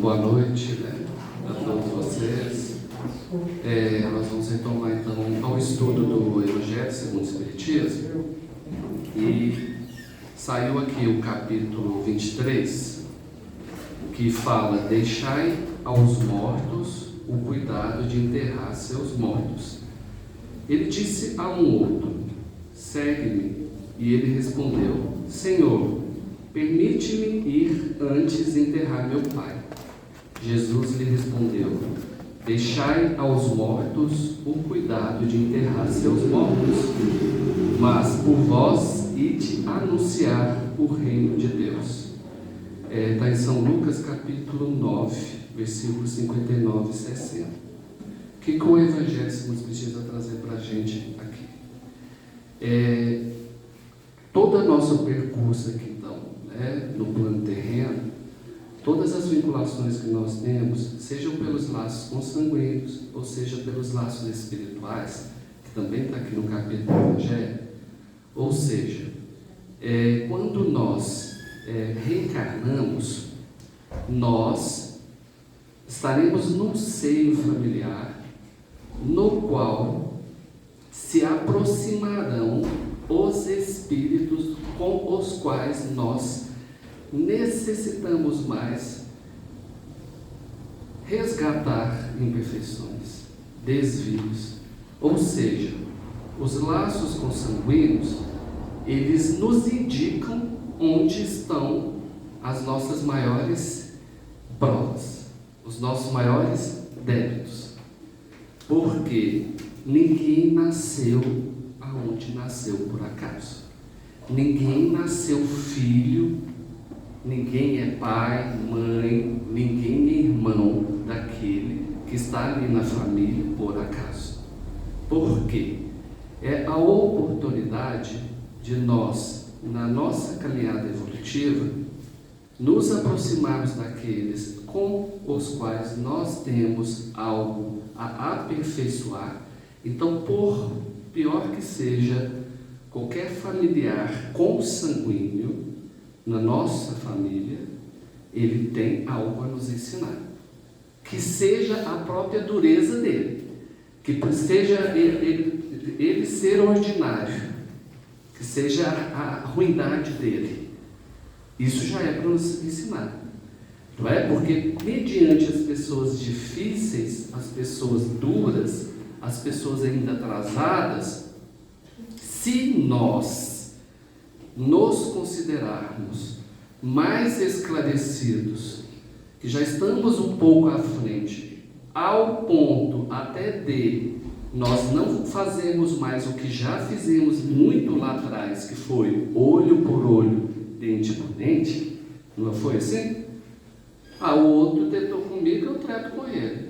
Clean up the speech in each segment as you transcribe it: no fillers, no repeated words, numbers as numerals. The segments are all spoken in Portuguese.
Boa noite, né, a todos vocês. Nós vamos retomar então ao estudo do Evangelho segundo o Espiritismo. E saiu aqui o capítulo 23, que fala: deixai aos mortos o cuidado de enterrar seus mortos. Ele disse a um outro: segue-me. E ele respondeu: Senhor, permite-me ir antes enterrar meu pai. Jesus lhe respondeu: deixai aos mortos o cuidado de enterrar seus mortos, mas por vós ide anunciar o reino de Deus. Está em São Lucas capítulo 9, versículos 59 e 60. O que o Evangelho segundo o Espiritismo vai trazer para a gente aqui? Todo o nosso percurso aqui, então, no plano terreno, todas as vinculações que nós temos, sejam pelos laços consanguíneos, ou seja pelos laços espirituais, que também está aqui no capítulo do Evangelho, ou seja, quando nós reencarnamos, nós estaremos num seio familiar, no qual se aproximarão os espíritos com os quais nós necessitamos mais resgatar imperfeições, desvios. Ou seja, os laços consanguíneos, eles nos indicam onde estão as nossas maiores provas, os nossos maiores débitos. Porque ninguém nasceu aonde nasceu por acaso. Ninguém nasceu filho, ninguém é pai, mãe, ninguém é irmão daquele que está ali na família por acaso. Por quê? É a oportunidade de nós, na nossa caminhada evolutiva, nos aproximarmos daqueles com os quais nós temos algo a aperfeiçoar. Então, por pior que seja qualquer familiar consanguíneo na nossa família, ele tem algo a nos ensinar. Que seja a própria dureza dele, que seja ele ser ordinário, que seja a ruindade dele. Isso já é para nos ensinar. Não é? Porque mediante as pessoas difíceis, as pessoas duras, as pessoas ainda atrasadas, se nós nos considerarmos mais esclarecidos, que já estamos um pouco à frente, ao ponto até de nós não fazermos mais o que já fizemos muito lá atrás, que foi olho por olho, dente por dente, não foi assim? O outro tentou comigo, eu trato com ele.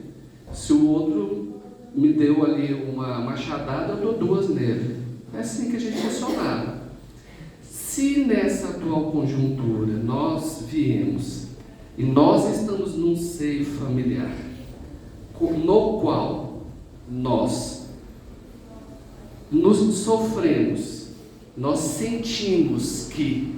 Se o outro me deu ali uma machadada, eu dou duas nele. É assim que a gente funcionava. Se nessa atual conjuntura nós viemos e nós estamos num seio familiar no qual nós nos sofremos, nós sentimos que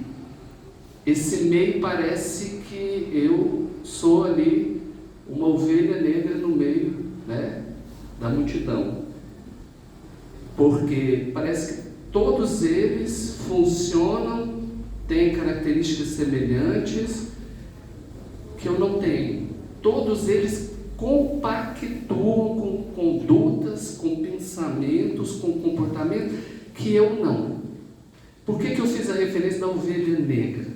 esse meio parece que eu sou ali uma ovelha negra no meio, da multidão, porque parece que todos eles funcionam, têm características semelhantes que eu não tenho. Todos eles compactuam com condutas, com pensamentos, com comportamento que eu não. Por que eu fiz a referência da ovelha negra?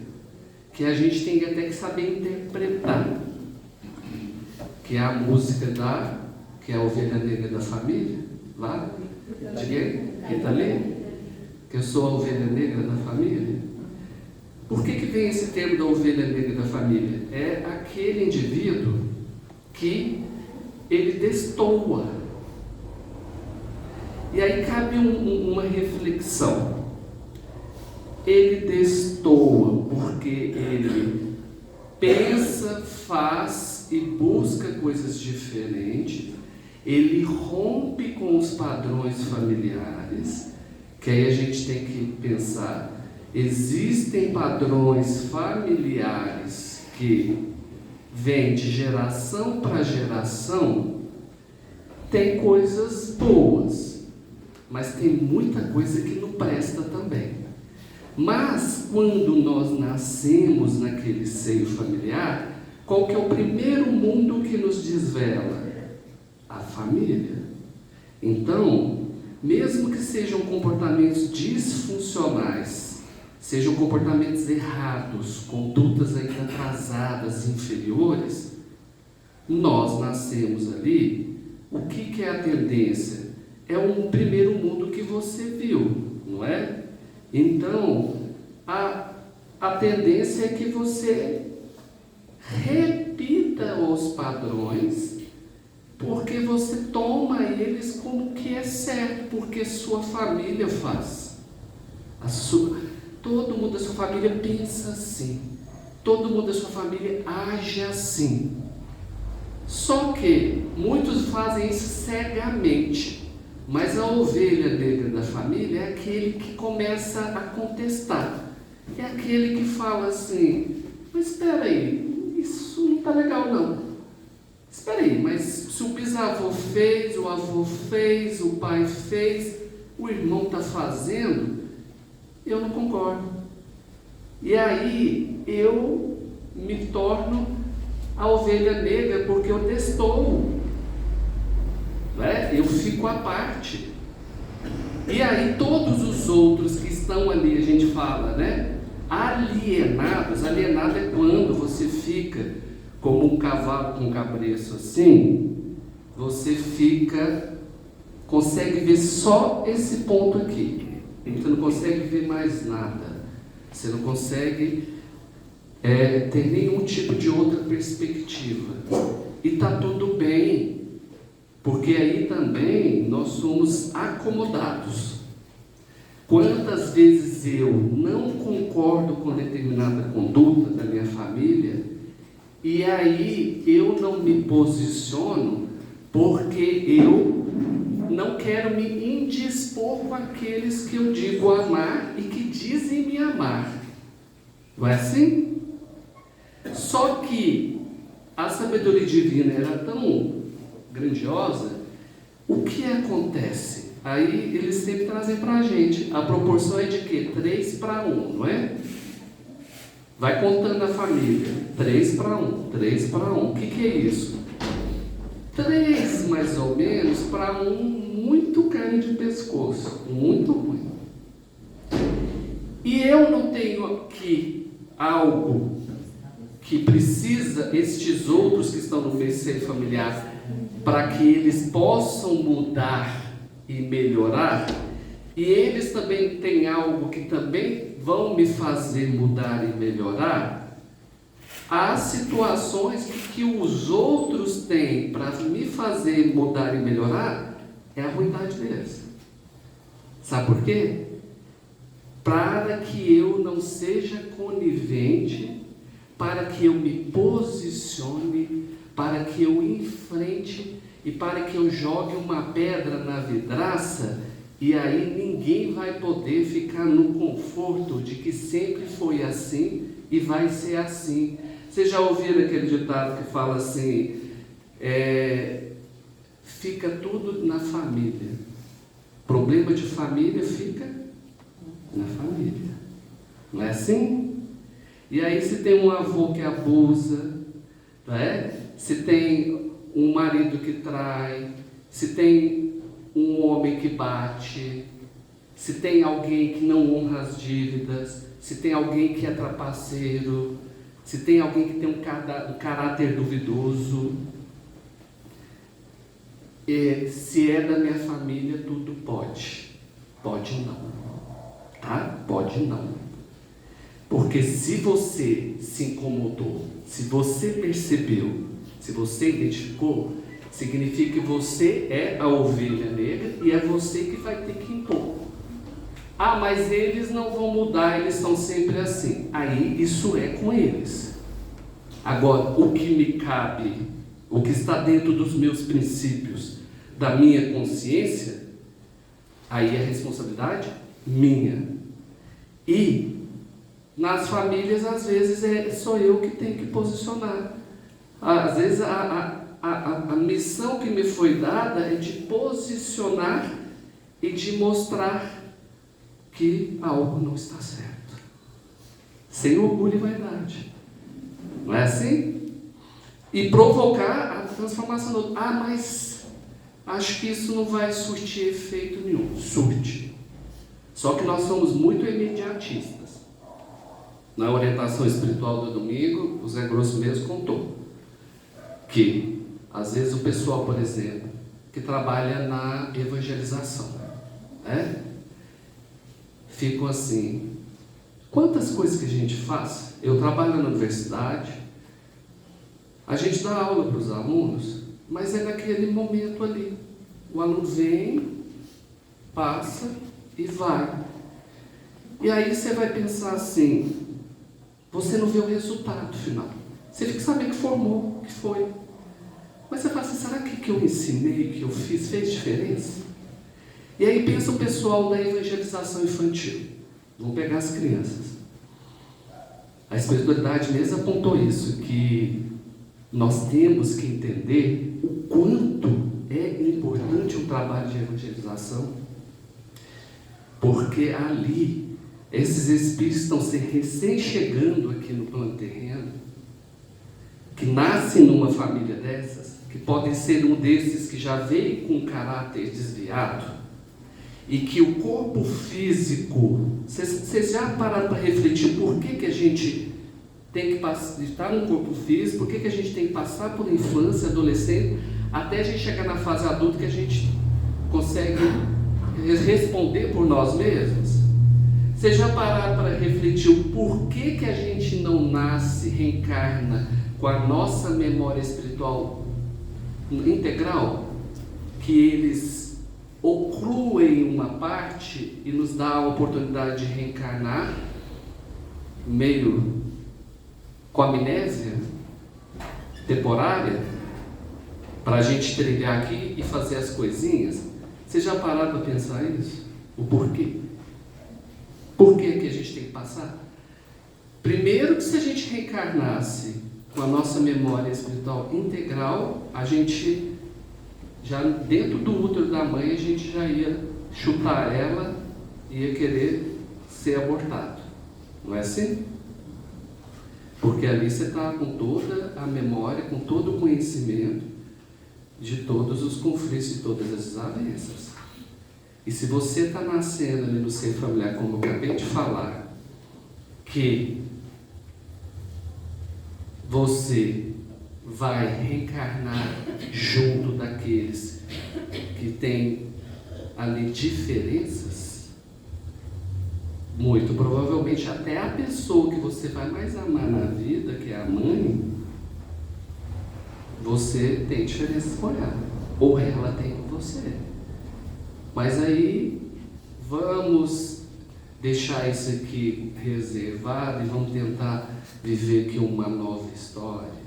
Que a gente tem até que saber interpretar, que é a música que é a ovelha negra da família, lá, de quem? Rita Lee? Que eu sou a ovelha negra da família. Por que vem esse termo da ovelha negra da família? É aquele indivíduo que ele destoa. E aí cabe uma reflexão. Ele destoa porque ele pensa, faz e busca coisas diferentes. Ele rompe com os padrões familiares, que aí a gente tem que pensar, existem padrões familiares que vem de geração para geração, tem coisas boas, mas tem muita coisa que não presta também. Mas quando nós nascemos naquele seio familiar, qual que é o primeiro mundo que nos desvela? A família. Então, mesmo que sejam comportamentos disfuncionais, sejam comportamentos errados, condutas ainda atrasadas, inferiores, nós nascemos ali. O que é a tendência? É um primeiro mundo que você viu, não é? Então, a tendência é que você repita os padrões, porque você toma eles como que é certo, porque sua família faz. Todo mundo da sua família pensa assim, todo mundo da sua família age assim. Só que muitos fazem isso cegamente, mas a ovelha negra da família é aquele que começa a contestar, é aquele que fala assim: mas espera aí, isso não está legal não. Espera aí, mas se o bisavô fez, o avô fez, o pai fez, o irmão está fazendo, eu não concordo. E aí eu me torno a ovelha negra, porque eu destoo, né? Eu fico à parte. E aí todos os outros que estão ali, a gente fala, né? Alienados. Alienado é quando você fica como um cavalo com um cabresto assim, você consegue ver só esse ponto aqui, você não consegue ver mais nada, você não consegue ter nenhum tipo de outra perspectiva, e está tudo bem, porque aí também nós somos acomodados. Quantas vezes eu não concordo com determinada conduta da minha família, e aí eu não me posiciono, porque eu não quero me indispor com aqueles que eu digo amar e que dizem me amar. Não é assim? Só que a sabedoria divina era tão grandiosa, o que acontece? Aí eles sempre trazem para a gente, a proporção é de quê? 3:1, não é? Vai contando a família, 3:1, 3:1, o que é isso? 3 mais ou menos para 1 muito carne de pescoço, muito ruim. E eu não tenho aqui algo que precisa, estes outros que estão no meio familiar, para que eles possam mudar e melhorar, e eles também têm algo que também vão me fazer mudar e melhorar. Há situações que os outros têm para me fazer mudar e melhorar, é a ruindade deles. Sabe por quê? Para que eu não seja conivente, para que eu me posicione, para que eu enfrente e para que eu jogue uma pedra na vidraça, e aí ninguém vai poder ficar no conforto de que sempre foi assim e vai ser assim. Vocês já ouviram aquele ditado que fala assim, fica tudo na família. Problema de família fica na família. Não é assim? E aí se tem um avô que abusa, não é? Se tem um marido que trai, se tem um homem que bate, se tem alguém que não honra as dívidas, se tem alguém que é trapaceiro, se tem alguém que tem um caráter duvidoso, se é da minha família, tudo pode. Pode não. Tá? Pode não. Porque se você se incomodou, se você percebeu, se você identificou, significa que você é a ovelha negra e é você que vai ter que impor. Ah, mas eles não vão mudar, eles são sempre assim. Aí isso é com eles. Agora, o que me cabe, o que está dentro dos meus princípios, da minha consciência, aí é responsabilidade minha. E nas famílias, às vezes, sou eu que tenho que posicionar. Às vezes a missão que me foi dada é de posicionar e de mostrar que algo não está certo, sem orgulho e vaidade, não é assim? E provocar a transformação do outro. Mas acho que isso não vai surtir efeito nenhum. Surte. Só que nós somos muito imediatistas. Na orientação espiritual do domingo, o Zé Grosso mesmo contou que, às vezes, o pessoal, por exemplo, que trabalha na evangelização, né? Ficam assim, quantas coisas que a gente faz? Eu trabalho na universidade, a gente dá aula para os alunos, mas é naquele momento ali. O aluno vem, passa e vai. E aí você vai pensar assim, você não vê o resultado final. Você fica sabendo que formou, que foi. Mas você fala assim, será que o que eu ensinei, que eu fiz, fez diferença? E aí pensa o pessoal da evangelização infantil. Vamos pegar as crianças. A espiritualidade mesmo apontou isso, que nós temos que entender o quanto é importante um trabalho de evangelização, porque ali, esses espíritos estão se recém-chegando aqui no plano terreno, que nascem numa família dessas, que podem ser um desses que já veio com um caráter desviado, e que o corpo físico, vocês já pararam para refletir por que a gente tem que estar no corpo físico, por que a gente tem que passar por infância, adolescente, até a gente chegar na fase adulta que a gente consegue responder por nós mesmos? Vocês já pararam para refletir o porquê que a gente não nasce, reencarna com a nossa memória espiritual integral? Que eles ocluem uma parte e nos dá a oportunidade de reencarnar meio com amnésia temporária para a gente trilhar aqui e fazer as coisinhas. Vocês já pararam para pensar isso? O porquê? Por que a gente tem que passar? Primeiro, que se a gente reencarnasse com a nossa memória espiritual integral, a gente já dentro do útero da mãe, a gente já ia chutar ela e ia querer ser abortado. Não é assim? Porque ali você está com toda a memória, com todo o conhecimento de todos os conflitos e todas as desavenças. E se você está nascendo ali no seio familiar, como eu acabei de falar, que você vai reencarnar junto daqueles que têm ali diferenças, muito provavelmente até a pessoa que você vai mais amar na vida, que é a mãe, você tem diferenças com ela, ou ela tem com você. Mas aí vamos deixar isso aqui reservado e vamos tentar viver aqui uma nova história.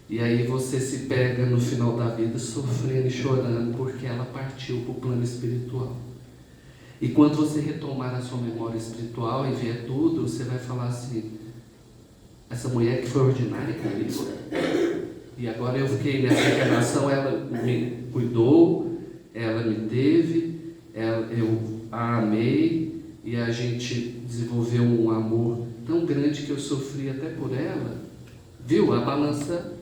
E aí você se pega no final da vida sofrendo e chorando porque ela partiu para o plano espiritual. E quando você retomar a sua memória espiritual e ver tudo, você vai falar assim, essa mulher que foi ordinária comigo, e agora eu fiquei nessa encarnação, ela me cuidou, ela me teve, eu a amei, e a gente desenvolveu um amor tão grande que eu sofri até por ela. Viu? A balança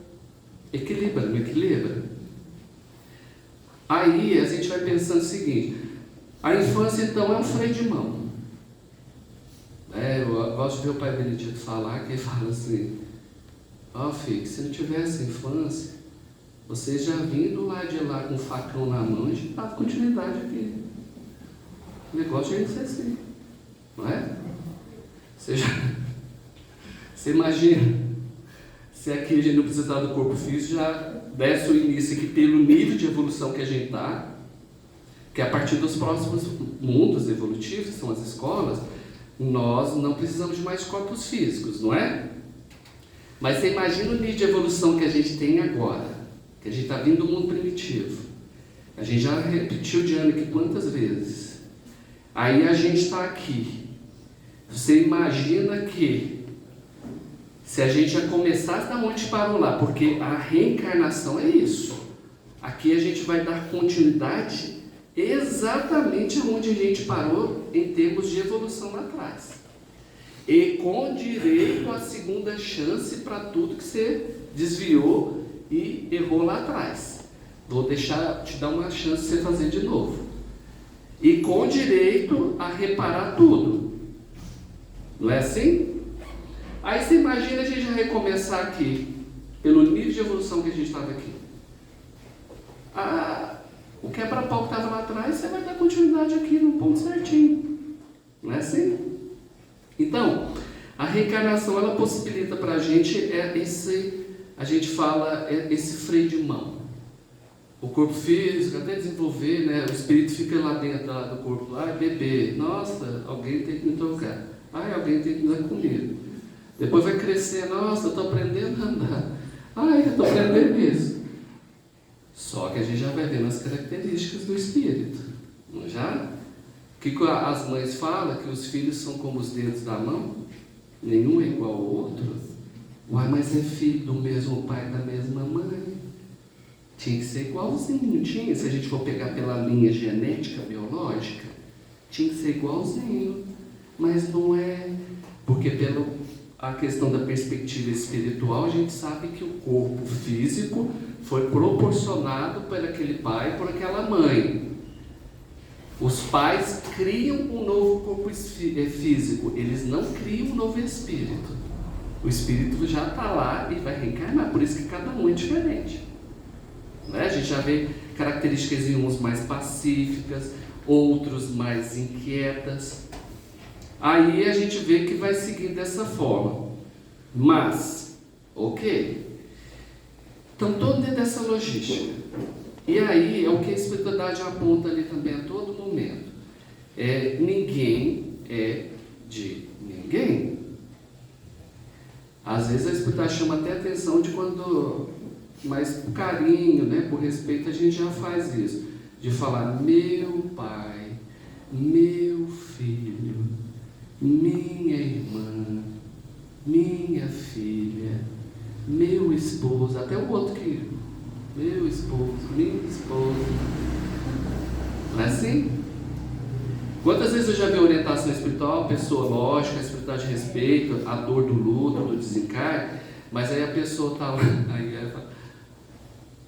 equilibra, não equilibra? Aí a gente vai pensando o seguinte, a infância então é um freio de mão. Eu gosto de ver o pai Benedito falar, que ele fala assim, filho, se não tivesse infância, vocês já vindo lá de lá com o facão na mão, a gente dava continuidade aqui. O negócio é isso assim, não é? Você imagina, se aqui a gente não precisar do corpo físico, já desse o início aqui pelo nível de evolução que a gente está, que a partir dos próximos mundos evolutivos, que são as escolas, nós não precisamos de mais corpos físicos, não é? Mas você imagina o nível de evolução que a gente tem agora, que a gente está vindo do mundo primitivo. A gente já repetiu de ano aqui quantas vezes? Aí a gente está aqui. Você imagina que Se a gente já começasse da onde parou lá, porque a reencarnação é isso. Aqui a gente vai dar continuidade exatamente onde a gente parou em termos de evolução lá atrás. E com direito à segunda chance para tudo que você desviou e errou lá atrás. Vou te dar uma chance de você fazer de novo. E com direito a reparar tudo. Não é assim? Aí você imagina a gente já recomeçar aqui, pelo nível de evolução que a gente estava aqui. O quebra-pau que estava lá atrás, você vai dar continuidade aqui no ponto certinho. Não é assim? Então, a reencarnação, ela possibilita para a gente esse freio de mão. O corpo físico, até desenvolver, né? O espírito fica lá dentro do corpo, bebê, nossa, alguém tem que me tocar, alguém tem que me dar comida. Depois vai crescer, nossa, eu estou aprendendo a andar, eu estou aprendendo isso. Só que a gente já vai vendo as características do espírito, não já? O que as mães falam? Que os filhos são como os dedos da mão, nenhum é igual ao outro. Mas é filho do mesmo pai, da mesma mãe. Tinha que ser igualzinho, tinha. Se a gente for pegar pela linha genética, biológica, tinha que ser igualzinho. Mas não é, porque pela a questão da perspectiva espiritual, a gente sabe que o corpo físico foi proporcionado por aquele pai, por aquela mãe. Os pais criam um novo corpo físico, eles não criam um novo espírito. O espírito já está lá e vai reencarnar, por isso que cada um é diferente. Né? A gente já vê características em uns mais pacíficas, outros mais inquietas. Aí a gente vê que vai seguir dessa forma. Mas, ok. Então, todo dentro dessa logística. E aí é o que a espiritualidade aponta ali também a todo momento. Ninguém é de ninguém. Às vezes a espiritualidade chama até a atenção de quando, mas por carinho, né, por respeito, a gente já faz isso. De falar, meu pai, meu filho, minha irmã, minha filha, meu esposo, até o outro que... Meu esposo, minha esposa. Não é assim? Quantas vezes eu já vi orientação espiritual, pessoa lógica, espiritual de respeito, a dor do luto, do desencarne, mas aí a pessoa está lá, aí ela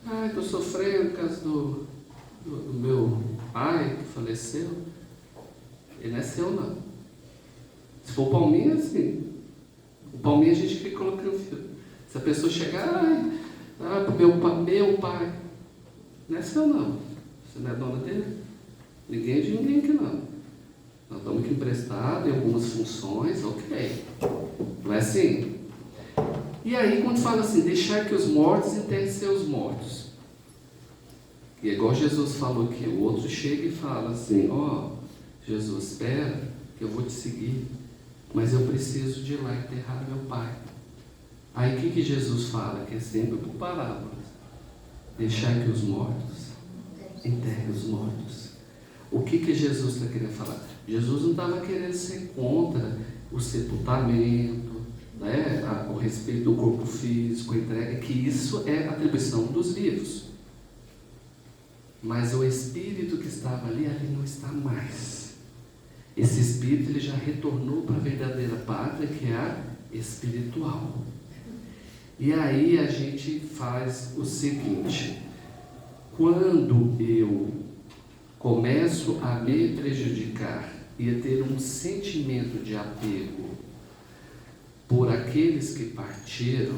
fala, estou sofrendo por causa do meu pai que faleceu. Ele não é seu, não. Se for palminha, assim. O palminha a gente fica colocando fio. Se a pessoa chegar, meu pai, não é seu, não. Você não é dona dele? Ninguém é de ninguém aqui, não. Nós estamos aqui emprestados em algumas funções, ok. Não é assim? E aí, quando fala assim, deixar que os mortos enterrem seus mortos. E é igual Jesus falou aqui, o outro chega e fala assim, Jesus, espera, que eu vou te seguir, mas eu preciso de ir lá enterrar meu pai. Aí o que Jesus fala? Que é sempre por parábolas. Deixar que os mortos enterrem os mortos. O que Jesus está querendo falar? Jesus não estava querendo ser contra o sepultamento, né? O respeito do corpo físico, a entrega, que isso é atribuição dos vivos. Mas o espírito que estava ali não está mais. Esse espírito ele já retornou para a verdadeira pátria, que é a espiritual. E aí a gente faz o seguinte: quando eu começo a me prejudicar e a ter um sentimento de apego por aqueles que partiram,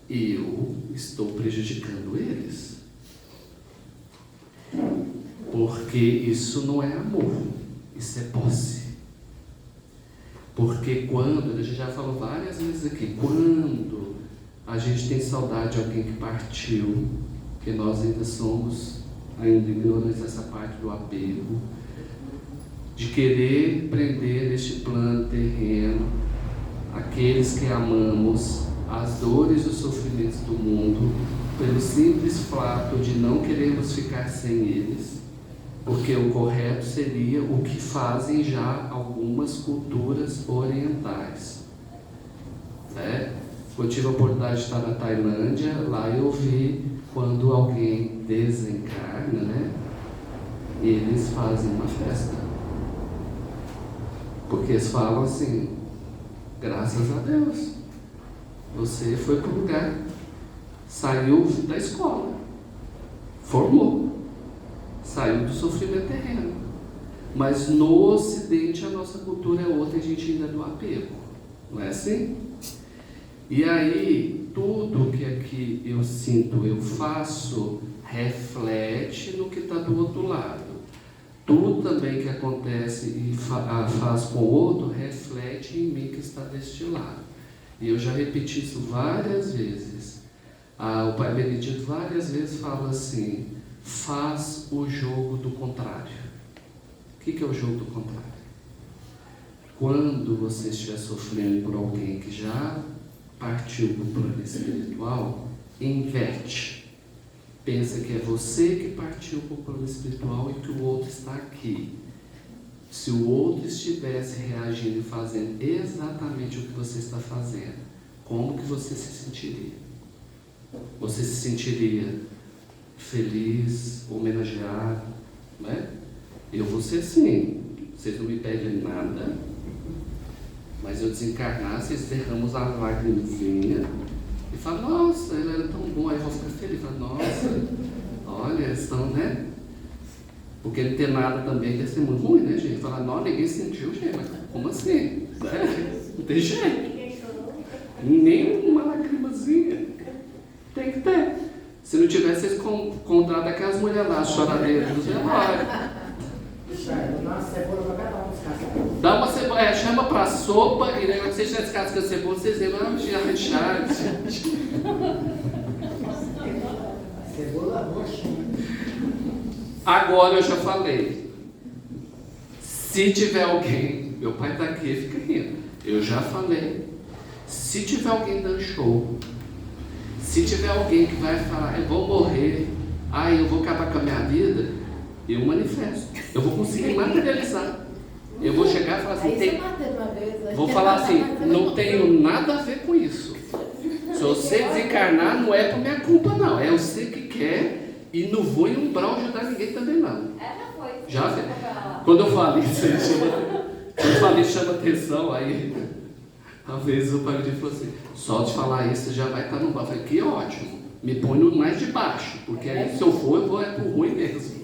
eu estou prejudicando eles. Porque isso não é amor, isso é posse. Porque quando, a gente já falou várias vezes aqui, quando a gente tem saudade de alguém que partiu, que nós ainda somos ignorantes dessa parte do apego, de querer prender neste plano terreno aqueles que amamos, as dores e os sofrimentos do mundo, pelo simples fato de não querermos ficar sem eles, porque o correto seria o que fazem já algumas culturas orientais: né? Eu tive a oportunidade de estar na Tailândia, lá eu vi quando alguém desencarna, né? Eles fazem uma festa. Porque eles falam assim, graças a Deus, você foi para o lugar, saiu da escola, formou, saiu do sofrimento terreno. Mas no Ocidente a nossa cultura é outra, a gente ainda é do apego, não é assim? E aí, tudo que aqui eu sinto, eu faço, reflete no que está do outro lado. Tudo também que acontece e faz com o outro, reflete em mim que está deste lado. E eu já repeti isso várias vezes. O Pai Benedito várias vezes fala assim, faz o jogo do contrário. O que é o jogo do contrário? Quando você estiver sofrendo por alguém que já partiu para o plano espiritual, inverte. Pensa que é você que partiu para o plano espiritual e que o outro está aqui. Se o outro estivesse reagindo e fazendo exatamente o que você está fazendo, como que você se sentiria? Você se sentiria feliz, homenageado, né? Eu vou ser assim, vocês não me pedem nada, mas eu desencarnar, vocês derramam uma lágrimazinha e falam, nossa, ele era tão bom, aí eu vou ficar feliz, falo, nossa, olha, estão, né? Porque não ter nada também deve ser muito ruim, né, gente? Falar, não, ninguém sentiu, gente, mas como assim? Não tem jeito. Nem uma lágrimazinha. Tem que ter. Se não tivesse, vocês contratam aquelas mulheres lá, choradeiras dos velórios. Dá uma cebola, chama pra sopa e aí vocês já descascam a cebola, vocês lembram, já recheado. Cebola roxa. Agora eu já falei. Se tiver alguém, meu pai está aqui, fica rindo. Eu já falei. Se tiver alguém dando show, se tiver alguém que vai falar, eu vou morrer, eu vou acabar com a minha vida, eu manifesto. Eu vou conseguir materializar. Eu vou chegar e falar assim, vou falar assim, não tenho nada a ver com isso. Se você desencarnar, não é por minha culpa não, é você que quer e não vou em umbral ajudar ninguém também não. Já foi. Quando eu falei isso, chama atenção, aí talvez o pai me falou assim, só de falar isso já vai estar no bar. Eu falei, que ótimo, me põe no mais de baixo, porque aí se eu for, eu vou pro ruim mesmo.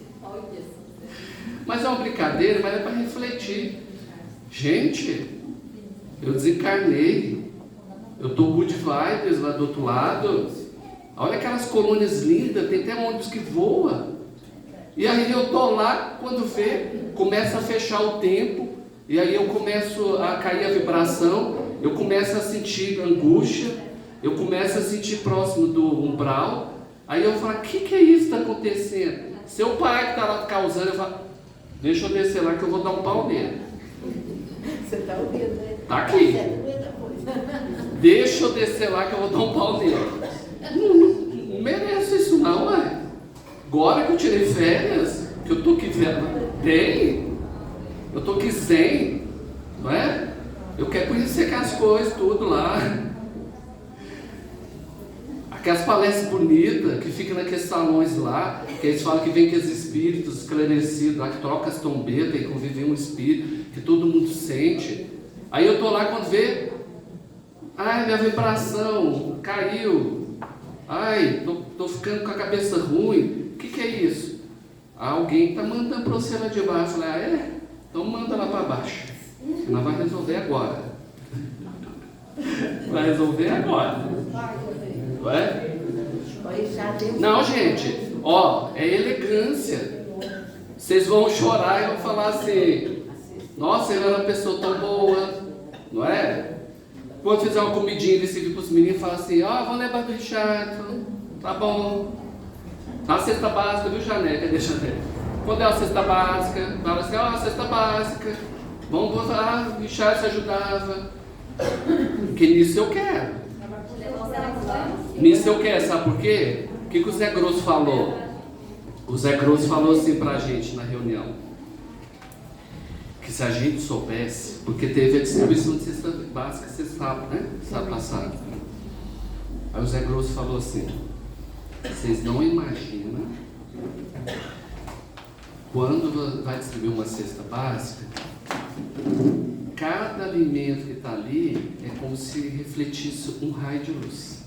Mas é uma brincadeira, mas é para refletir. Gente, eu desencarnei, eu estou good vibes lá do outro lado, olha aquelas colônias lindas, tem até ônibus que voa. E aí eu estou lá, quando vê, começa a fechar o tempo, e aí eu começo a cair a vibração, eu começo a sentir angústia, eu começo a sentir próximo do umbral, aí eu falo, o que é isso que está acontecendo? Seu pai que está lá causando, eu falo, deixa eu descer lá que eu vou dar um pau nele. Você está ouvindo, né? Está aqui. Deixa eu descer lá que eu vou dar um pau nele. Não mereço isso não, ué. Agora que eu tirei férias, que eu estou aqui bem, eu estou aqui zen, não é? Eu quero conhecer as coisas, tudo lá. Aquelas palestras bonitas que ficam naqueles salões lá, que eles falam que vem aqueles espíritos esclarecidos lá, que trocam as trombetas e convivem um espírito, que todo mundo sente. Aí eu estou lá quando vê, minha vibração caiu, tô ficando com a cabeça ruim. O que é isso? Alguém está mandando para você lá de baixo. Eu falei, então manda lá para baixo. Nós vai resolver agora. Vai resolver agora. Não é? Não, gente, é elegância. Vocês vão chorar e vão falar assim, nossa, ele era uma pessoa tão boa, não é? Quando fizer uma comidinha, ele se vir para os meninos e fala assim, vamos levar do Richard, tá bom. A cesta básica, viu, Jané? Cadê Jané? Quando é a cesta básica, fala assim, a cesta básica, vamos botar, Richard se ajudava. Porque nisso eu quero. Nisso eu quero, sabe por quê? O que o Zé Grosso falou? O Zé Grosso falou assim pra gente na reunião, que se a gente soubesse, porque teve a distribuição de cesta básica, você sabe, né? Sábado passado. Aí o Zé Grosso falou assim: vocês não imaginam quando vai distribuir uma cesta básica, cada alimento que está ali é como se refletisse um raio de luz.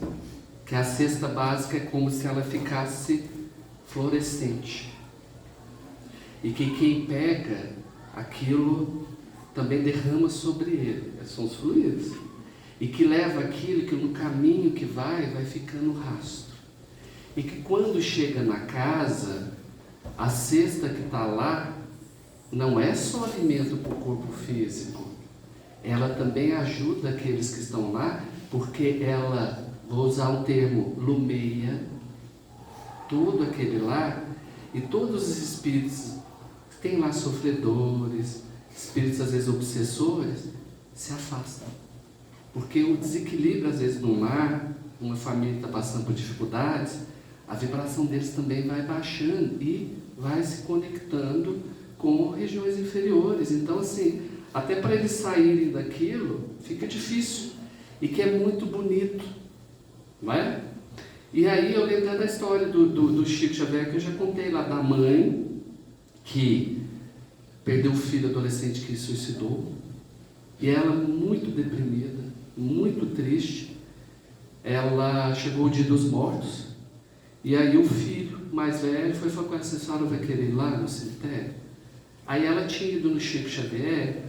Que a cesta básica é como se ela ficasse fluorescente. E que quem pega aquilo também derrama sobre ele, são os fluidos. E que leva aquilo que no caminho que vai ficando rastro. E que quando chega na casa, a cesta que está lá não é só alimento para o corpo físico, ela também ajuda aqueles que estão lá, porque ela, vou usar um termo, lumeia todo aquele lá, e todos os espíritos que tem lá sofredores, espíritos às vezes obsessores, se afastam. Porque o desequilíbrio às vezes no lar, uma família está passando por dificuldades, a vibração deles também vai baixando e vai se conectando com regiões inferiores. Então assim, até para eles saírem daquilo, fica difícil. E que é muito bonito, não é? E aí eu lembro da história do Chico Xavier, que eu já contei lá, da mãe que perdeu o filho adolescente que se suicidou. E ela muito deprimida, muito triste. Ela chegou o dia dos mortos. E aí o filho mais velho foi falar com ela: a senhora vai querer ir lá no cemitério? Aí ela tinha ido no Chico Xavier,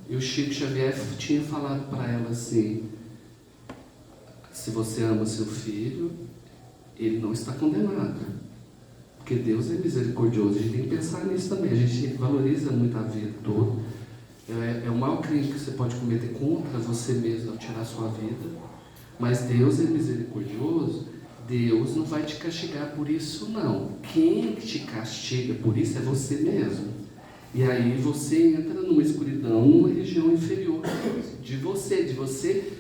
e o Chico Xavier tinha falado para ela assim: se você ama seu filho, ele não está condenado, porque Deus é misericordioso. A gente tem que pensar nisso também. A gente valoriza muito a vida toda. É o maior crime que você pode cometer contra você mesmo ao tirar a sua vida, mas Deus é misericordioso. Deus não vai te castigar por isso, não. Quem te castiga por isso é você mesmo. E aí você entra numa escuridão, numa região inferior de você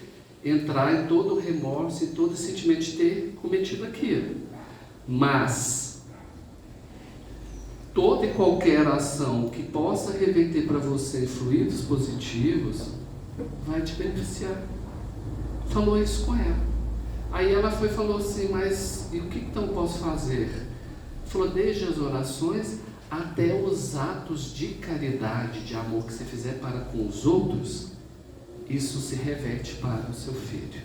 entrar em todo o remorso e todo o sentimento de ter cometido aquilo. Mas toda e qualquer ação que possa reverter para você fluidos positivos vai te beneficiar. Falou isso com ela. Aí ela falou assim: mas e o que então posso fazer? Falou: desde as orações até os atos de caridade, de amor que você fizer para com os outros, isso se reverte para o seu filho.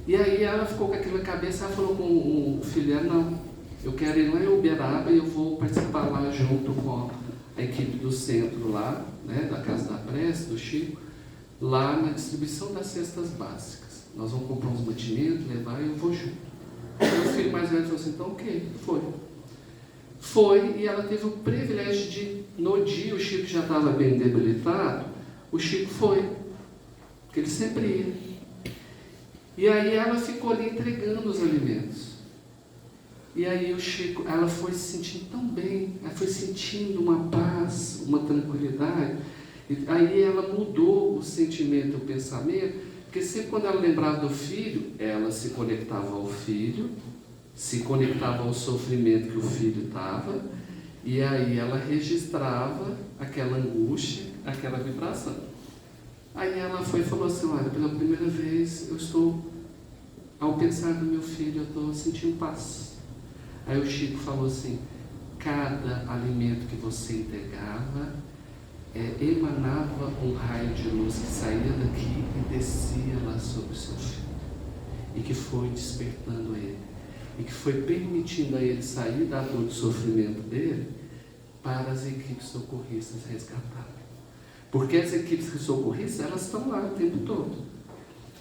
E aí ela ficou com aquilo na cabeça. Ela falou com o filho dela: não, eu quero ir lá em Uberaba e eu vou participar lá junto com a equipe do centro lá, né, da Casa da Prece, do Chico, lá na distribuição das cestas básicas. Nós vamos comprar uns mantimentos, levar e eu vou junto. Aí o filho mais velho falou assim: então ok, foi, e ela teve o privilégio de, no dia o Chico já estava bem debilitado, o Chico foi, porque ele sempre ia. E aí ela ficou ali entregando os alimentos. E aí o Chico, ela foi se sentindo tão bem, ela foi sentindo uma paz, uma tranquilidade. E aí ela mudou o sentimento, o pensamento, porque sempre quando ela lembrava do filho, ela se conectava ao filho, se conectava ao sofrimento que o filho estava, e aí ela registrava aquela angústia, aquela vibração. Aí ela foi e falou assim: olha, pela primeira vez eu estou, ao pensar no meu filho, eu estou sentindo paz. Aí o Chico falou assim: cada alimento que você entregava emanava um raio de luz que saía daqui e descia lá sobre o seu filho, e que foi despertando ele, e que foi permitindo a ele sair da dor do sofrimento dele para as equipes socorristas resgatar. Porque as equipes socorristas, elas estão lá o tempo todo,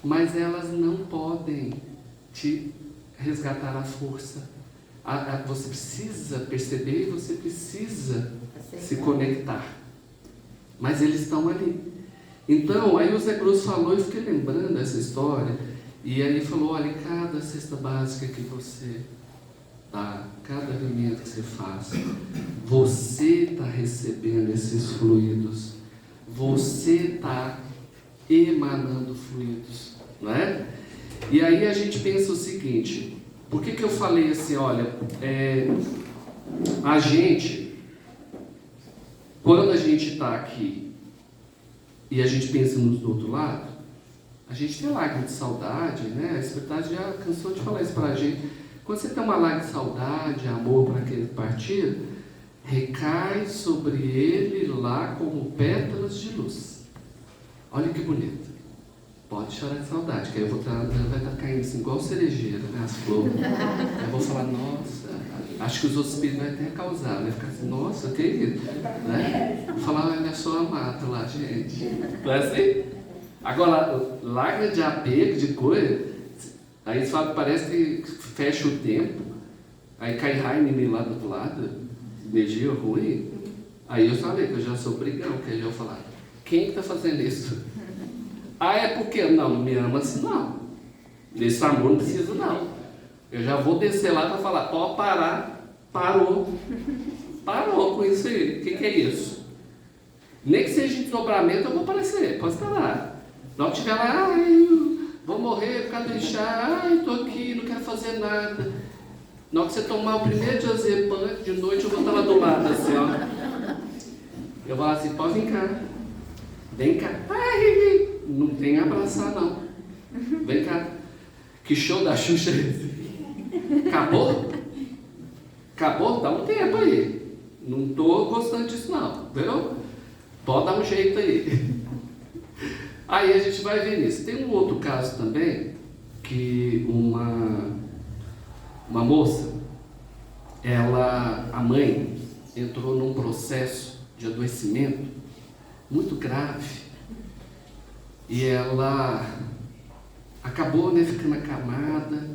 mas elas não podem te resgatar à força. Você precisa perceber e você precisa se conectar. Mas eles estão ali. Então, aí o Zé Grosso falou, eu fiquei lembrando dessa história, e aí falou: olha, cada cesta básica que você dá, cada alimento que você faz, você está recebendo esses fluidos, você está emanando fluidos, não é? E aí a gente pensa o seguinte: por que eu falei assim, olha, a gente, quando a gente está aqui e a gente pensa nos do outro lado, a gente tem lágrima de saudade, né? A Espiritualidade já cansou de falar isso para a gente. Quando você tem uma lágrima de saudade, amor para aquele partido, recai sobre ele lá como pétalas de luz. Olha que bonito. Pode chorar de saudade, que aí vai estar caindo assim, igual cerejeira, né? As flores. Aí eu vou falar, nossa, acho que os outros espíritos vão até causar, vai ficar assim, nossa, querido. Né? Vou falar, olha só a mata lá, gente. Não é assim? Agora, lágrima de apego, de coisa, aí eles falam que parece que fecha o tempo, aí cai raio em mim lá do outro lado, energia ruim. Aí eu falei que eu já sou brigão, que aí eu vou falar, quem está fazendo isso? Ah, é porque não me ama assim, não. Desse amor não preciso, não. Eu já vou descer lá para falar, pode parar, parou. Parou com isso aí. O que é isso? Nem que seja em desdobramento, eu vou aparecer, pode parar. Não tiver lá, ai, vou morrer por causa do chá, ai, estou aqui, não quero fazer nada. Na hora que você tomar o primeiro diazepam de noite, eu vou estar lá do lado, assim, ó. Eu vou assim, pode vir cá. Vem cá. Ai, não tem abraçar, não. Vem cá. Que show da Xuxa é esse? Acabou? Acabou? Dá um tempo aí. Não estou gostando disso, não. Viu? Pode dar um jeito aí. Aí a gente vai ver nisso. Tem um outro caso também, que uma moça, a mãe entrou num processo de adoecimento muito grave. E ela acabou, né, ficando acamada,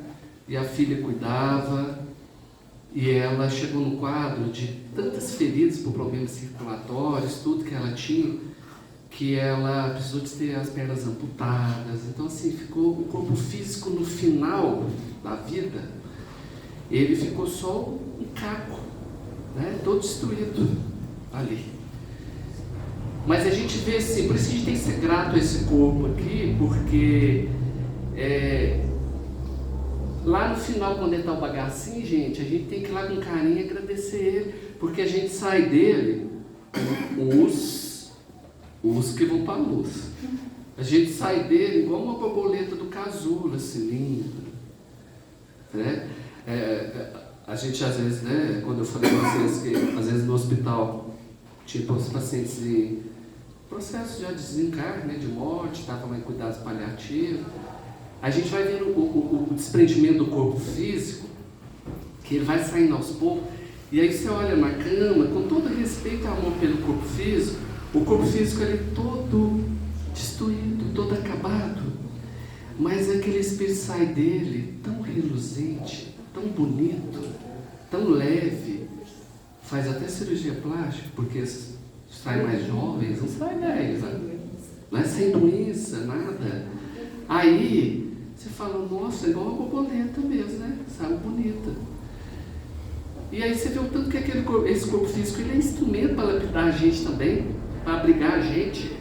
e a filha cuidava, e ela chegou no quadro de tantas feridas por problemas circulatórios, tudo que ela tinha, que ela precisou de ter as pernas amputadas. Então, assim, ficou o corpo físico no final da vida, ele ficou só um caco, né, todo destruído ali. Mas a gente vê assim, por isso a gente tem que ser grato a esse corpo aqui, porque lá no final, quando ele está o bagacinho, gente, a gente tem que ir lá com carinho e agradecer ele, porque a gente sai dele, os que vão para a luz. A gente sai dele igual uma borboleta do casulo, assim, linda. Né? A gente às vezes, né, quando eu falei para vocês que às vezes no hospital, tipo, os pacientes em processo já de desencarne, né, de morte, estavam em cuidados paliativos, a gente vai vendo o desprendimento do corpo físico, que ele vai saindo aos poucos, e aí você olha na cama, com todo respeito e amor pelo corpo físico, o corpo físico ele é todo destruído, todo acabado, mas aquele espírito sai dele tão reluzente, tão bonito, tão leve, faz até cirurgia plástica, porque sai mais jovens, não sai velhos, não é sem doença, nada. Aí você fala, nossa, é igual uma borboleta mesmo, né? Saiu bonita. E aí você vê o tanto que esse corpo físico ele é instrumento para lapidar a gente também, para abrigar a gente.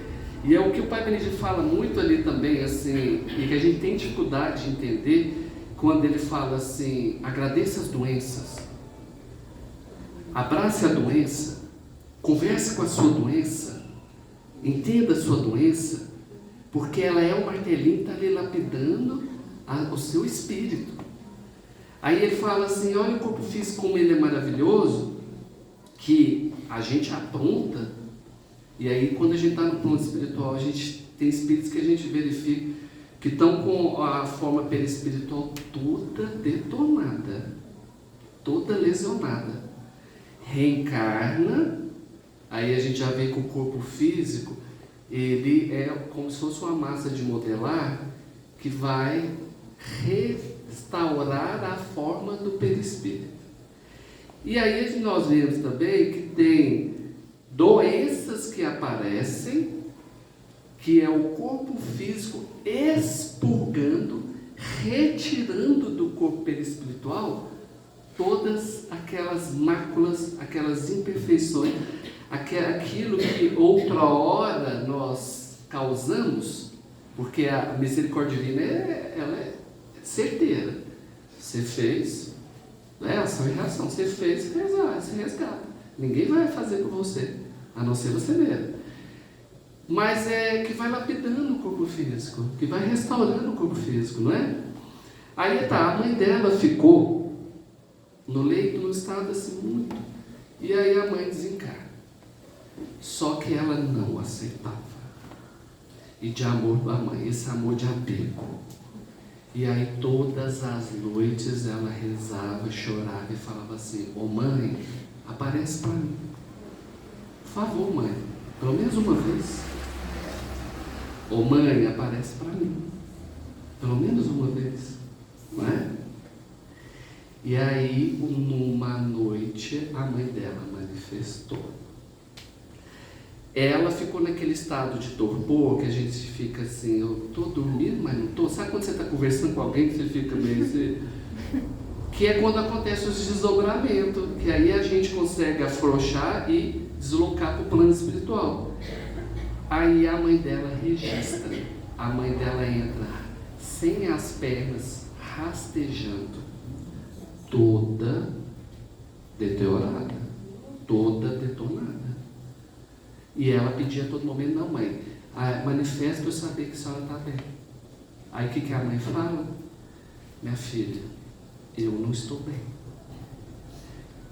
E é o que o Pai Benedito fala muito ali também, assim, e que a gente tem dificuldade de entender, quando ele fala assim, agradeça as doenças, abrace a doença, converse com a sua doença, entenda a sua doença, porque ela é um martelinho que está ali lapidando o seu espírito. Aí ele fala assim, olha o corpo físico como ele é maravilhoso, que a gente apronta, e aí quando a gente está no plano espiritual, a gente tem espíritos que a gente verifica que estão com a forma perispiritual toda detonada, toda lesionada. Reencarna, aí a gente já vê que o corpo físico, ele é como se fosse uma massa de modelar que vai restaurar a forma do perispírito. E aí nós vemos também que tem doenças que aparecem, que é o corpo físico expurgando, retirando do corpo perispiritual todas aquelas máculas, aquelas imperfeições, aquilo que outra hora nós causamos, porque a misericórdia divina ela é certeira. Você fez, ação e reação, você fez, você resgata. Ninguém vai fazer por você, a não ser você mesmo. mas é que vai lapidando o corpo físico, que vai restaurando o corpo físico, não é? Aí tá, a mãe dela ficou no leito, no estado assim muito, e aí a mãe desencarna. Só que ela não aceitava. E de amor da mãe, esse amor de apego. E aí todas as noites ela rezava, chorava e falava assim: ô mãe, aparece para mim. Por favor, mãe, pelo menos uma vez. Ô mãe, aparece para mim. Pelo menos uma vez. Não é? E aí, numa noite, a mãe dela manifestou. Ela ficou naquele estado de torpor, que a gente fica assim, eu estou dormindo, mas não estou. Sabe quando você está conversando com alguém que você fica meio assim? Que é quando acontece os desdobramentos, que aí a gente consegue afrouxar e deslocar para o plano espiritual. Aí a mãe dela registra, a mãe dela entra sem as pernas, rastejando, toda deteriorada, toda detonada. E ela pedia a todo momento: não, mãe, manifesta para eu saber que a senhora está bem. Aí o que a mãe fala? Minha filha, eu não estou bem.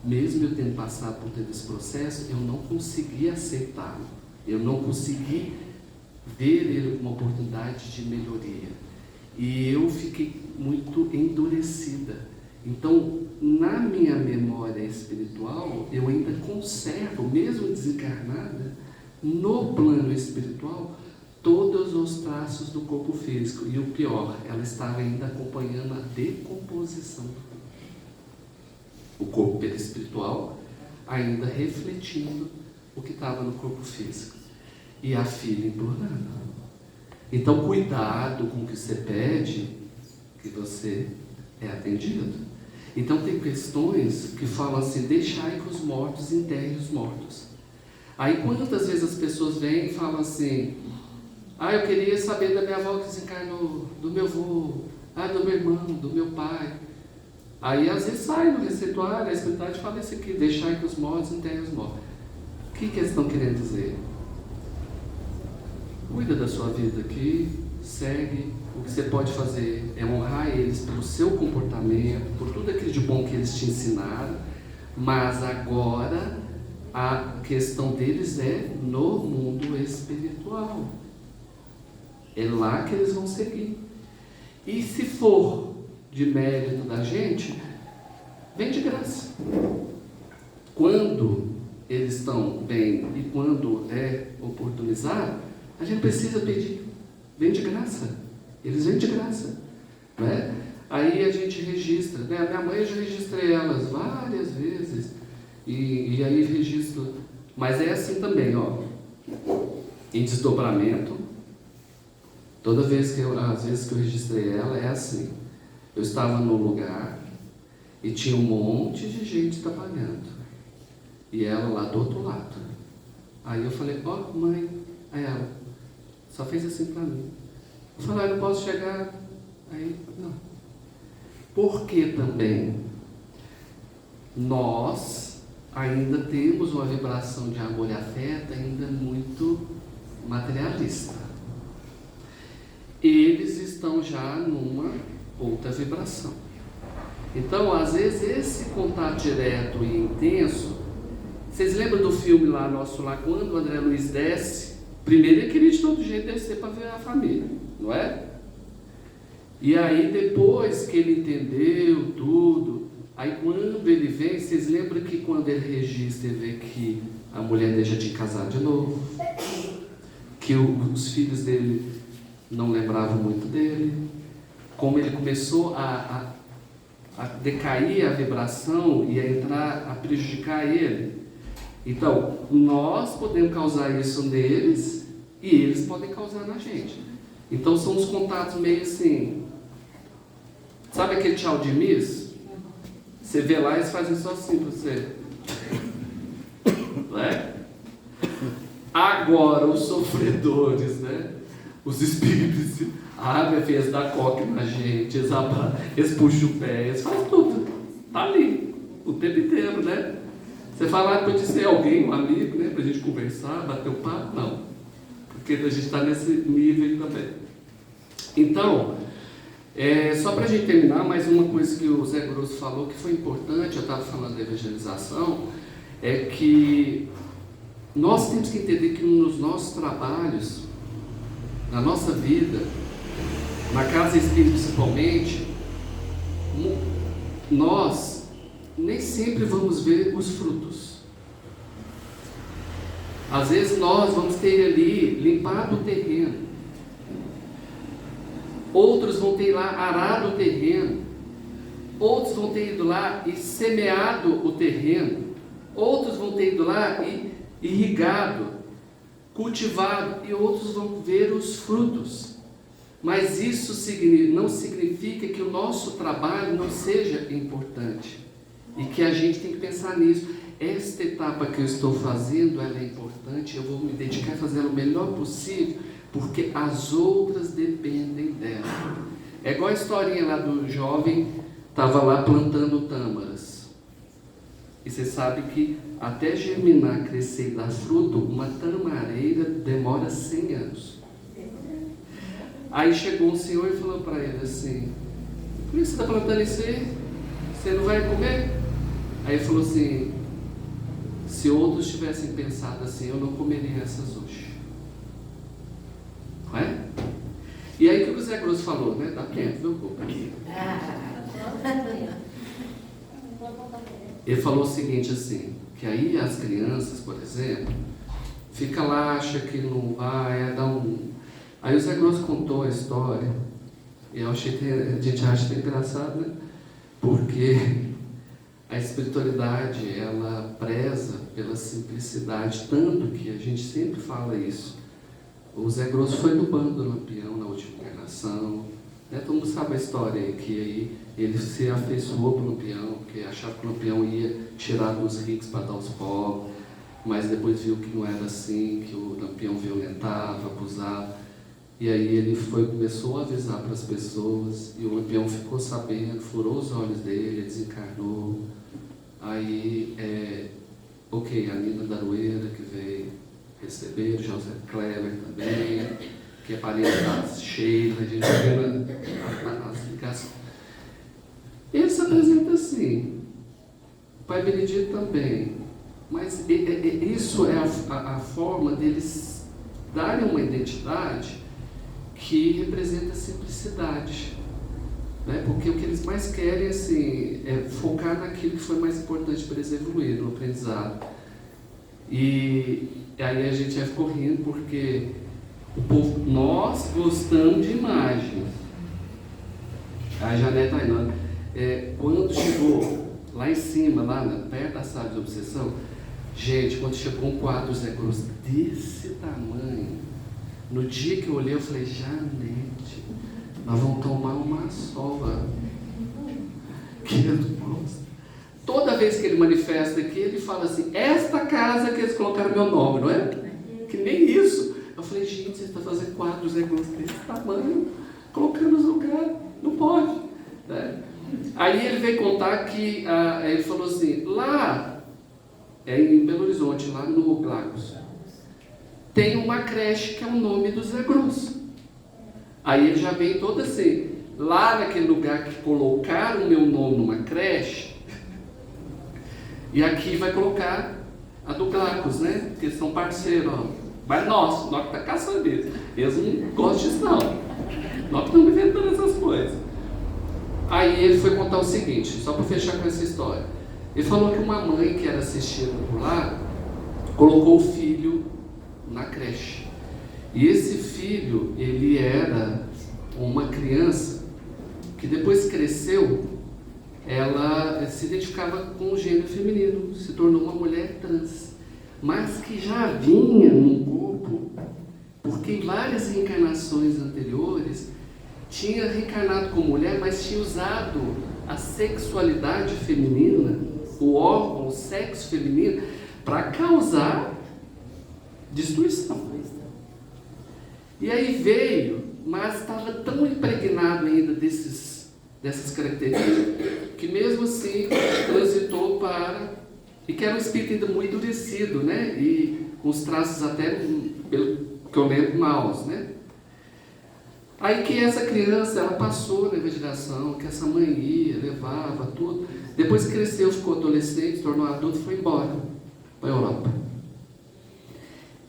Mesmo eu tendo passado por todo esse processo, eu não consegui aceitá-lo. Eu não consegui ver ele como uma oportunidade de melhoria. E eu fiquei muito endurecida. Então, na minha memória espiritual, eu ainda conservo, mesmo desencarnada, no plano espiritual, todos os traços do corpo físico. E o pior, ela estava ainda acompanhando a decomposição do corpo. O corpo perispiritual ainda refletindo o que estava no corpo físico. E a filha implorando. Então, cuidado com o que você pede, que você é atendido. Então, tem questões que falam assim: deixai que os mortos enterrem os mortos. Aí, quantas vezes as pessoas vêm e falam assim: eu queria saber da minha avó que desencarnou, do meu avô, do meu irmão, do meu pai. Aí, às vezes, sai no receituário, a espiritualidade fala isso aqui: deixai que os mortos enterrem os mortos. O que eles estão querendo dizer? Cuida da sua vida aqui, segue. O que você pode fazer é honrar eles pelo seu comportamento, por tudo aquilo de bom que eles te ensinaram, mas agora a questão deles é no mundo espiritual. É lá que eles vão seguir. E se for de mérito da gente, vem de graça. Quando eles estão bem e quando é oportunizado, a gente precisa pedir. Vem de graça. Eles vêm de graça, né? Aí a gente registra, né? A minha mãe, eu já registrei elas várias vezes, e aí registro, mas é assim também, ó, em desdobramento, toda vez que às vezes que eu registrei ela, é assim: eu estava num lugar e tinha um monte de gente trabalhando, e ela lá do outro lado. Aí eu falei: mãe, aí ela só fez assim para mim. Eu falei: não posso chegar. Aí, não. Porque também nós ainda temos uma vibração de amor e afeto ainda muito materialista. Eles estão já numa outra vibração. Então, às vezes, esse contato direto e intenso. Vocês lembram do filme lá, nosso lá, quando o André Luiz desce? Primeiro ele queria de todo jeito descer para ver a família, não é? E aí depois que ele entendeu tudo, aí quando ele vem, vocês lembram que quando ele registra, ele vê que a mulher deixa de casar de novo, que os filhos dele não lembravam muito dele, como ele começou a decair a vibração e a entrar, a prejudicar ele. Então, nós podemos causar isso neles e eles podem causar na gente. Então, são os contatos meio assim. Sabe aquele tchau de miss? Você vê lá e eles fazem só assim para você. Não é? Agora, os sofredores, né? Os espíritos, minha filha, eles dão coque na gente, eles puxam o pé, eles fazem tudo. Está ali, o tempo inteiro, né? Você falar, pode ser alguém, um amigo, né? Para a gente conversar, bater o papo, não. porque a gente está nesse nível também. Então, só para a gente terminar, mais uma coisa que o Zé Grosso falou que foi importante, eu estava falando da evangelização, é que nós temos que entender que nos nossos trabalhos, na nossa vida, na casa espírita principalmente, nós nem sempre vamos ver os frutos. Às vezes nós vamos ter ali limpado o terreno, outros vão ter lá arado o terreno, outros vão ter ido lá e semeado o terreno, outros vão ter ido lá e irrigado, cultivado, e outros vão ver os frutos. Mas isso não significa que o nosso trabalho não seja importante e que a gente tem que pensar nisso. Esta etapa que eu estou fazendo, ela é importante, eu vou me dedicar a fazer o melhor possível, porque as outras dependem dela. É igual a historinha lá do jovem, estava lá plantando tâmaras. E você sabe que até germinar, crescer e dar fruto, uma tamareira demora 100 anos. Aí chegou um senhor e falou para ele assim: por que você está plantando isso aí? Você não vai comer? Aí ele falou assim: se outros tivessem pensado assim, eu não comeria essas hoje. Não é? E aí que o Zé Grosso falou, né? Dá tempo, viu? Vou aqui. Ele falou o seguinte assim, que aí as crianças, por exemplo, fica lá, acha que não vai, dá um... Aí o Zé Grosso contou a história, e eu achei que a gente acha que é engraçado, né? Porque a espiritualidade, ela preza pela simplicidade, tanto que a gente sempre fala isso. O Zé Grosso foi do bando do Lampião na última encarnação, né? Todo mundo sabe a história aí, que aí ele se afeiçoou para o Lampião, porque achava que o Lampião ia tirar dos ricos para dar aos pobres, mas depois viu que não era assim, que o Lampião violentava, abusava. E aí ele começou a avisar para as pessoas, e o Lampião ficou sabendo, furou os olhos dele, desencarnou. Aí, a Nina Daroeira, que veio receber, o José Kleber também, que é parente da Sheila, a gente vê nas ligações. Ele se apresenta assim, o Pai Benedito também, mas isso é a forma deles darem uma identidade que representa a simplicidade, né? Porque o que eles mais querem assim, é focar naquilo que foi mais importante para eles evoluir, no aprendizado. E aí a gente já ficou rindo porque o povo, nós gostamos de imagens. A Janete Ainã, quando chegou lá em cima, perto da sala de obsessão, gente, quando chegou um quadro Zé Grosso desse tamanho, no dia que eu olhei, eu falei: Janete, nós vamos tomar uma sova. Toda vez que ele manifesta aqui, ele fala assim: esta casa que eles colocaram meu nome, não é? Que nem isso. Eu falei: gente, você está fazendo quadros Zé Grosso desse tamanho, colocando nos lugares, não pode, né? Aí ele veio contar que, ele falou assim, lá, em Belo Horizonte, lá no Lagos, tem uma creche que é o nome do Zé Grosso. Aí ele já veio todo assim, lá naquele lugar que colocaram o meu nome numa creche, e aqui vai colocar a do Glacos, né? Porque eles são parceiros, ó. Mas nós que tá caçando isso. Eles não gostam disso, não. Nós estamos inventando essas coisas. Aí ele foi contar o seguinte, só para fechar com essa história. Ele falou que uma mãe que era assistida por lá, colocou o filho na creche. E esse filho, ele era uma criança que depois cresceu, ela se identificava com o gênero feminino, se tornou uma mulher trans, mas que já vinha num corpo, porque em várias reencarnações anteriores, tinha reencarnado como mulher, mas tinha usado a sexualidade feminina, o órgão, o sexo feminino, para causar destruição. E aí veio, mas estava tão impregnado ainda dessas características, que mesmo assim transitou para... E que era um espírito ainda muito endurecido, né? E com os traços até que eu lembro mal, né? Aí que essa criança, ela passou na evangelização, que essa mãe ia, levava, tudo. Depois cresceu, ficou adolescente, se tornou adulto e foi embora para a Europa.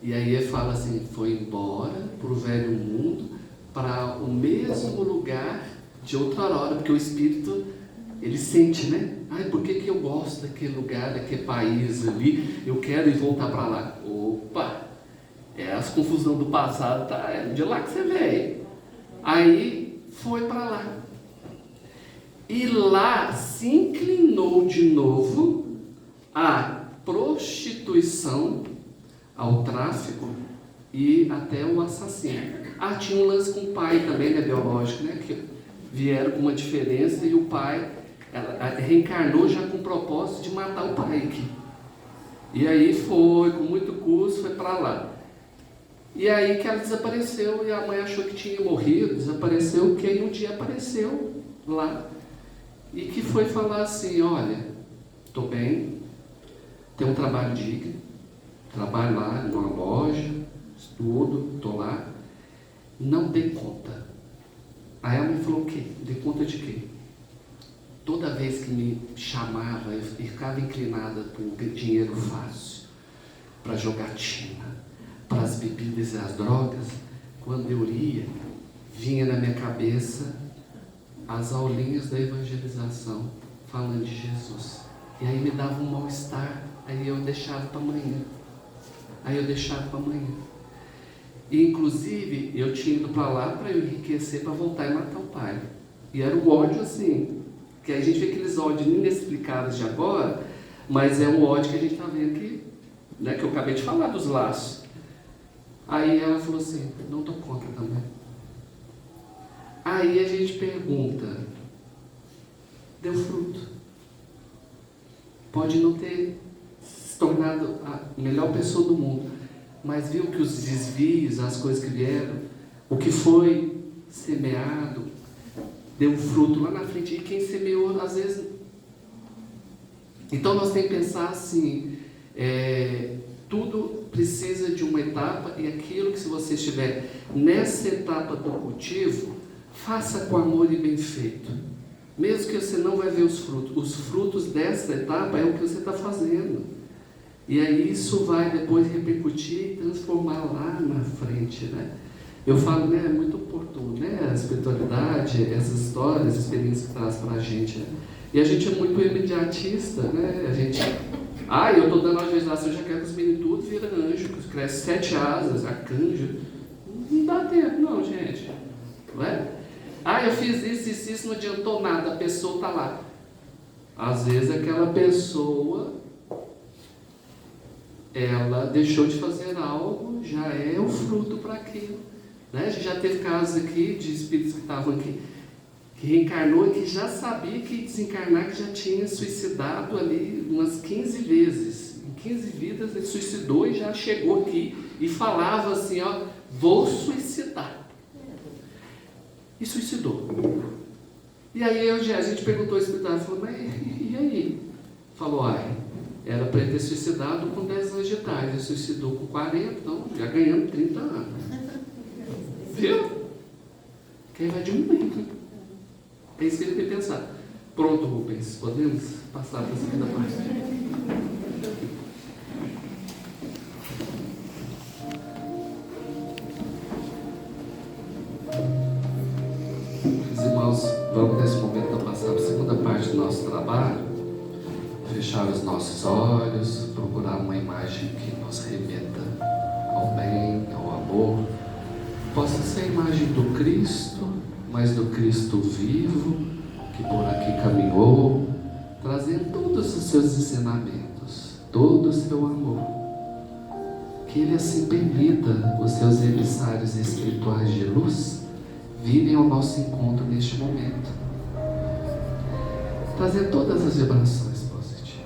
E aí ele fala assim, foi embora para o velho mundo, para o mesmo lugar de outra hora, porque o Espírito, ele sente, né? Ai, por que eu gosto daquele lugar, daquele país ali, eu quero ir voltar para lá. Opa! É as confusões do passado, tá? É de lá que você veio. Aí foi para lá. E lá se inclinou de novo à prostituição, ao tráfico e até o assassino. Tinha um lance com o pai também, né, biológico, né? Que vieram com uma diferença e o pai ela reencarnou já com o propósito de matar o pai aqui. E aí foi, com muito custo, foi para lá. E aí que ela desapareceu e a mãe achou que tinha morrido, desapareceu, que aí um dia apareceu lá. E que foi falar assim, olha, estou bem, tenho um trabalho digno, trabalho lá numa loja, estudo, estou lá, não dei conta. Aí a mãe falou o quê? Dei conta de quê? Toda vez que me chamava, eu ficava inclinada por dinheiro fácil, para jogatina, para as bebidas e as drogas. Quando eu ia, vinha na minha cabeça as aulinhas da evangelização, falando de Jesus. E aí me dava um mal-estar, aí eu deixava para amanhã. E inclusive, eu tinha ido para lá para eu enriquecer, para voltar e matar o pai. E era um ódio assim, que a gente vê aqueles ódios inexplicados de agora, mas é um ódio que a gente está vendo aqui, né, que eu acabei de falar dos laços. Aí ela falou assim, não dou conta também. Aí a gente pergunta, deu fruto. Pode não ter se tornado a melhor pessoa do mundo, mas viu que os desvios, as coisas que vieram, o que foi semeado, deu fruto lá na frente. E quem semeou, às vezes... Então nós temos que pensar assim, tudo precisa de uma etapa, e aquilo que, se você estiver nessa etapa do cultivo, faça com amor e bem feito. Mesmo que você não vai ver os frutos dessa etapa é o que você está fazendo. E aí isso vai depois repercutir e transformar lá na frente, né? Eu falo, né, é muito oportuno, né, a espiritualidade, essas histórias, as experiências que traz para a gente, né? E a gente é muito imediatista, né? A gente, eu estou dando a legislação, eu já quero que os meninos tudo viram anjo, que cresce 7 asas, arcanjo. Não dá tempo, não, gente. Não é? Eu fiz isso, não adiantou nada, a pessoa está lá. Às vezes aquela pessoa, ela deixou de fazer algo, já é o fruto para aquilo. Né? A gente já teve casos aqui de espíritos que estavam aqui, que reencarnou e que já sabia que ia desencarnar, que já tinha suicidado ali umas 15 vezes. Em 15 vidas ele suicidou e já chegou aqui e falava assim, vou suicidar. E suicidou. E aí a gente perguntou ao espiritual, falou, mas e aí? Falou, era para ele ter suicidado com 10 anos de idade, ele suicidou com 40, então já ganhamos 30 anos. Viu? Que aí vai diminuindo. É isso que ele tem que pensar. Pronto, Rubens, podemos passar para a segunda parte. Vamos nesse momento passar para a segunda parte do nosso trabalho, fechar os nossos olhos, procurar uma imagem que nos remeta ao bem, ao amor. Possa ser a imagem do Cristo, mas do Cristo vivo, que por aqui caminhou, trazendo todos os seus ensinamentos, todo o seu amor. Que Ele assim permita os seus emissários espirituais de luz virem ao nosso encontro neste momento, trazer todas as vibrações positivas,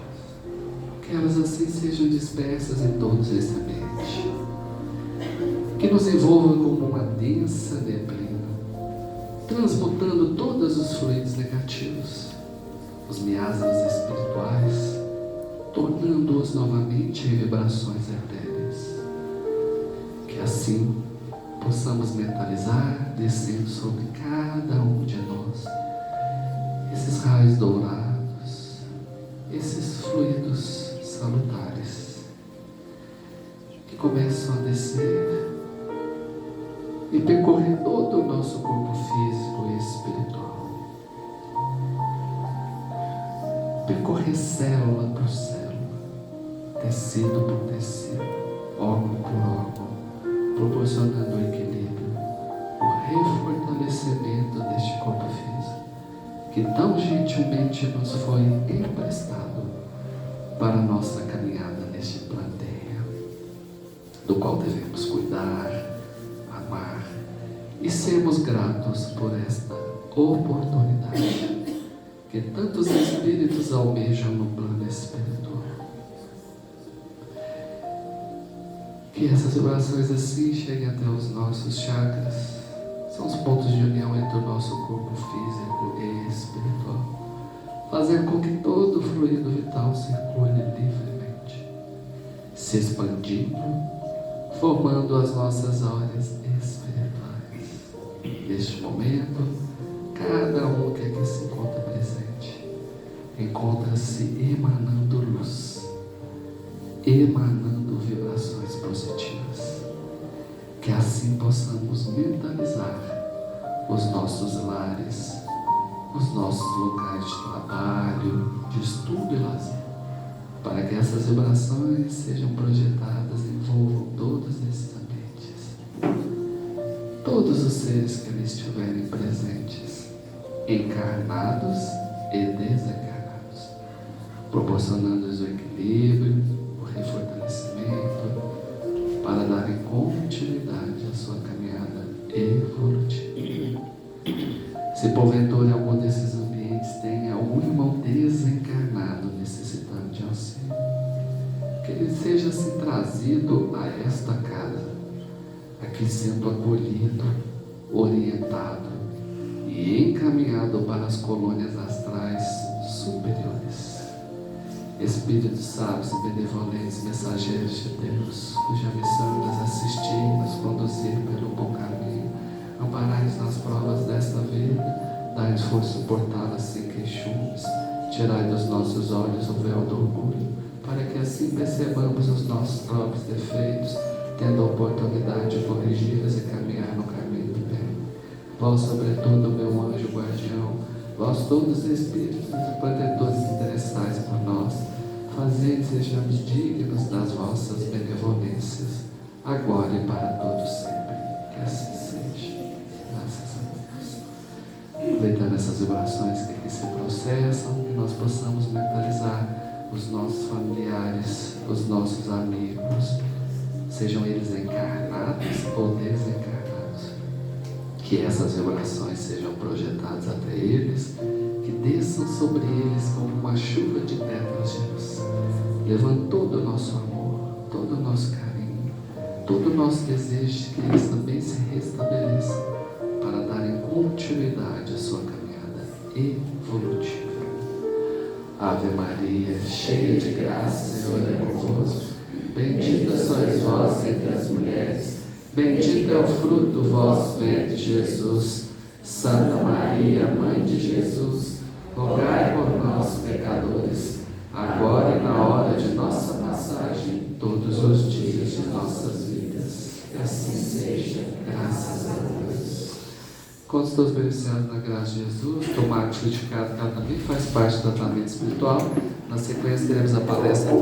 que elas assim sejam dispersas em todos esse ambiente, que nos envolva como uma densa neblina, transmutando todos os fluidos negativos, os miasmas espirituais, tornando-os novamente em vibrações etéreas, que assim possamos mentalizar, descendo sobre cada um de nós, esses raios dourados, esses fluidos salutares, que começam a descer e percorrer todo o nosso corpo físico e espiritual. Percorrer célula por célula, tecido por tecido, órgão por órgão, proporcionando o equilíbrio, o refortalecimento deste corpo físico, que tão gentilmente nos foi emprestado para a nossa caminhada neste planeta, do qual devemos cuidar, amar e sermos gratos por esta oportunidade que tantos espíritos almejam no plano espiritual. Que essas vibrações assim cheguem até os nossos chakras, são os pontos de união entre o nosso corpo físico e espiritual, fazendo com que todo o fluido vital circule livremente, se expandindo, formando as nossas áreas espirituais. Neste momento, cada um que aqui se encontra presente, encontra-se emanando luz, emanando vibrações positivas, que assim possamos mentalizar os nossos lares, os nossos locais de trabalho, de estudo e lazer, para que essas vibrações sejam projetadas e envolvam todos esses ambientes, todos os seres que ali estiverem presentes, encarnados e desencarnados, proporcionando-lhes o equilíbrio, o refortalecimento, para darem continuidade à sua caminhada evolutiva. Se porventura algum desses ambientes tem algum irmão desencarnado necessitando de auxílio, que ele seja assim trazido a esta casa, aqui sendo acolhido, orientado e encaminhado para as colônias astrais superiores. Espíritos sábios e benevolentes, mensageiros de Deus, cuja missão é nos assistir e nos conduzir pelo bom caminho, amparai-nos nas provas desta vida, dai-nos força suportá-las sem queixumes, tirai dos nossos olhos o véu do orgulho, para que assim percebamos os nossos próprios defeitos, tendo a oportunidade de corrigi-los e caminhar no caminho do bem. Vós, sobretudo, meu anjo guardião, vós todos os espíritos e protetores interessais por nós, fazei que sejamos dignos das vossas benevolências, agora e para todos sempre. Que assim seja. Graças a Deus. Aproveitando essas vibrações que aqui se processam, que nós possamos mentalizar os nossos familiares, os nossos amigos, sejam eles encarnados ou desencarnados. Que essas vibrações sejam projetadas até eles, que desçam sobre eles como uma chuva de pétalas de luz, levando todo o nosso amor, todo o nosso carinho, todo o nosso desejo de que eles também se restabeleçam para darem continuidade à sua caminhada evolutiva. Ave Maria, cheia de graça, o Senhor é convosco. Bendita sois vós entre as mulheres, bendito é o fruto do vosso ventre, Jesus. Santa Maria, Mãe de Jesus, rogai por nós, pecadores, agora e na hora de nossa passagem, todos os dias de nossas vidas. Que assim seja, graças a Deus. Quantos todos beneficiados na graça de Jesus, tomar o certificado que ela também faz parte do tratamento espiritual. Na sequência teremos a palestra